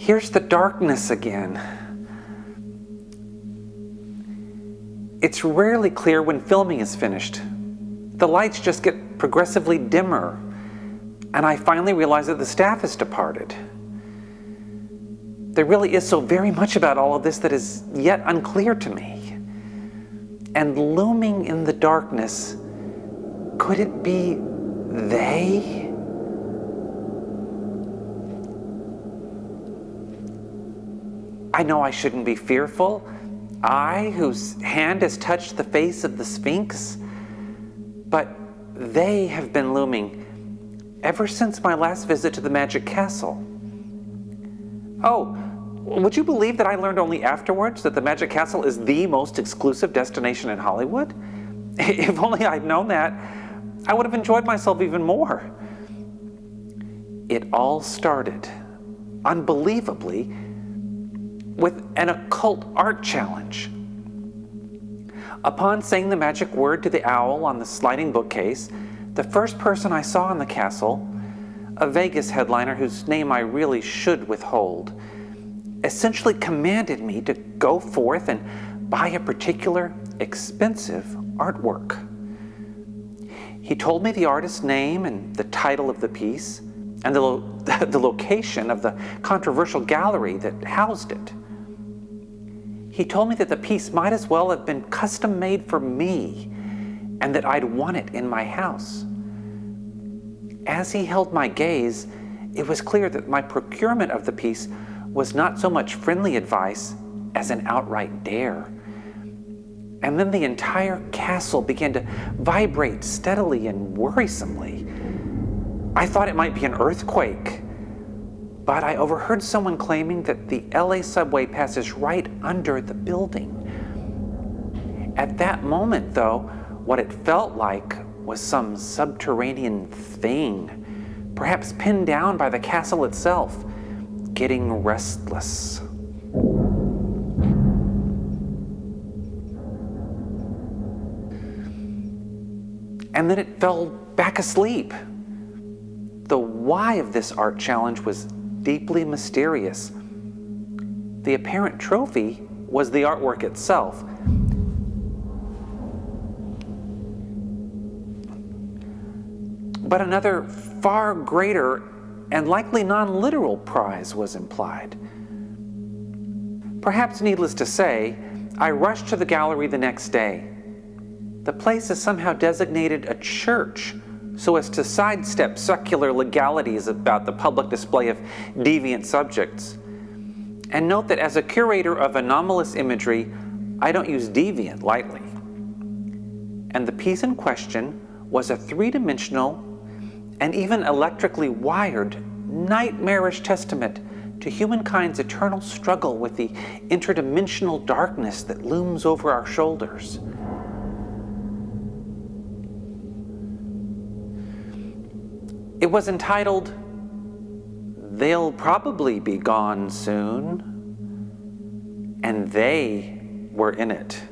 Here's the darkness again. It's rarely clear when filming is finished. The lights just get progressively dimmer, and I finally realize that the staff has departed. There really is so very much about all of this that is yet unclear to me. And looming in the darkness, could it be they? I know I shouldn't be fearful. I, whose hand has touched the face of the Sphinx. But they have been looming ever since my last visit to the Magic Castle. Oh, would you believe that I learned only afterwards that the Magic Castle is the most exclusive destination in Hollywood? If only I'd known that, I would have enjoyed myself even more. It all started, unbelievably, with an occult art challenge. Upon saying the magic word to the owl on the sliding bookcase, the first person I saw in the castle, a Vegas headliner whose name I really should withhold, essentially commanded me to go forth and buy a particular expensive artwork. He told me the artist's name and the title of the piece and the location of the controversial gallery that housed it. He told me that the piece might as well have been custom made for me and that I'd want it in my house. As he held my gaze, it was clear that my procurement of the piece was not so much friendly advice as an outright dare. And then the entire castle began to vibrate steadily and worrisomely. I thought it might be an earthquake, but I overheard someone claiming that the LA subway passes right under the building. At that moment, though, what it felt like was some subterranean thing, perhaps pinned down by the castle itself, getting restless. And then it fell back asleep. The why of this art challenge was deeply mysterious. The apparent trophy was the artwork itself. But another far greater and likely non-literal prize was implied. Perhaps needless to say, I rushed to the gallery the next day. The place is somehow designated a church so as to sidestep secular legalities about the public display of deviant subjects. And note that as a curator of anomalous imagery, I don't use deviant lightly. And the piece in question was a three-dimensional and even electrically wired, nightmarish testament to humankind's eternal struggle with the interdimensional darkness that looms over our shoulders. It was entitled, "They'll Probably Be Gone Soon," and they were in it.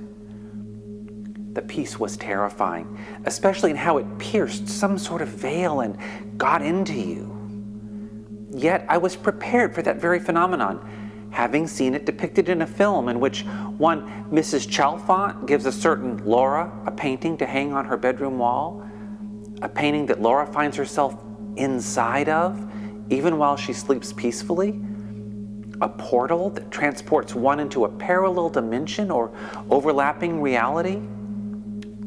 The piece was terrifying, especially in how it pierced some sort of veil and got into you. Yet I was prepared for that very phenomenon, having seen it depicted in a film in which one Mrs. Chalfont gives a certain Laura a painting to hang on her bedroom wall, a painting that Laura finds herself inside of, even while she sleeps peacefully, a portal that transports one into a parallel dimension or overlapping reality.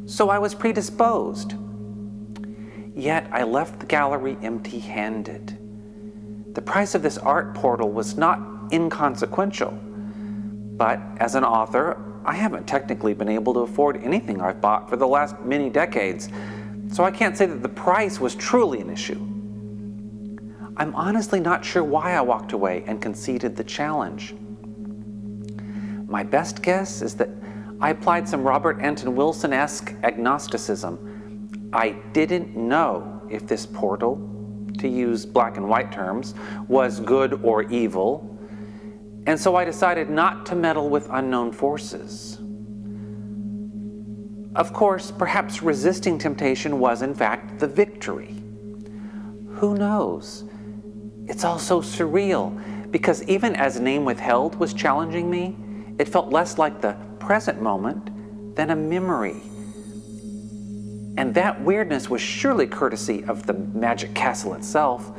So I was predisposed. Yet I left the gallery empty-handed. The price of this art portal was not inconsequential, but as an author, I haven't technically been able to afford anything I've bought for the last many decades, so I can't say that the price was truly an issue. I'm honestly not sure why I walked away and conceded the challenge. My best guess is that I applied some Robert Anton Wilson-esque agnosticism. I didn't know if this portal, to use black and white terms, was good or evil, and so I decided not to meddle with unknown forces. Of course, perhaps resisting temptation was in fact the victory. Who knows? It's all so surreal, because even as name withheld was challenging me, it felt less like the present moment than a memory. And that weirdness was surely courtesy of the Magic Castle itself,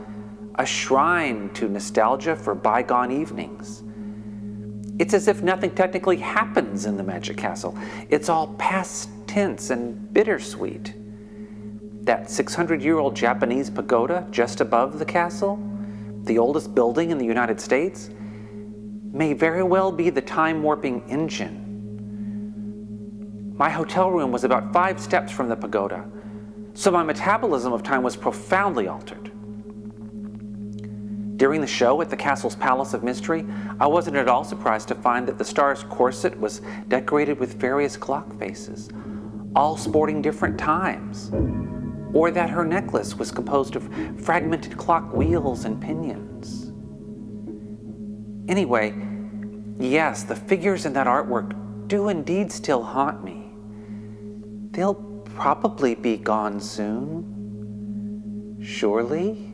a shrine to nostalgia for bygone evenings. It's as if nothing technically happens in the Magic Castle. It's all past tense and bittersweet. That 600-year-old Japanese pagoda just above the castle, the oldest building in the United States, may very well be the time-warping engine. My hotel room was about 5 steps from the pagoda, so my metabolism of time was profoundly altered. During the show at the castle's Palace of Mystery, I wasn't at all surprised to find that the star's corset was decorated with various clock faces, all sporting different times, or that her necklace was composed of fragmented clock wheels and pinions. Anyway, yes, the figures in that artwork do indeed still haunt me. They'll probably be gone soon, surely.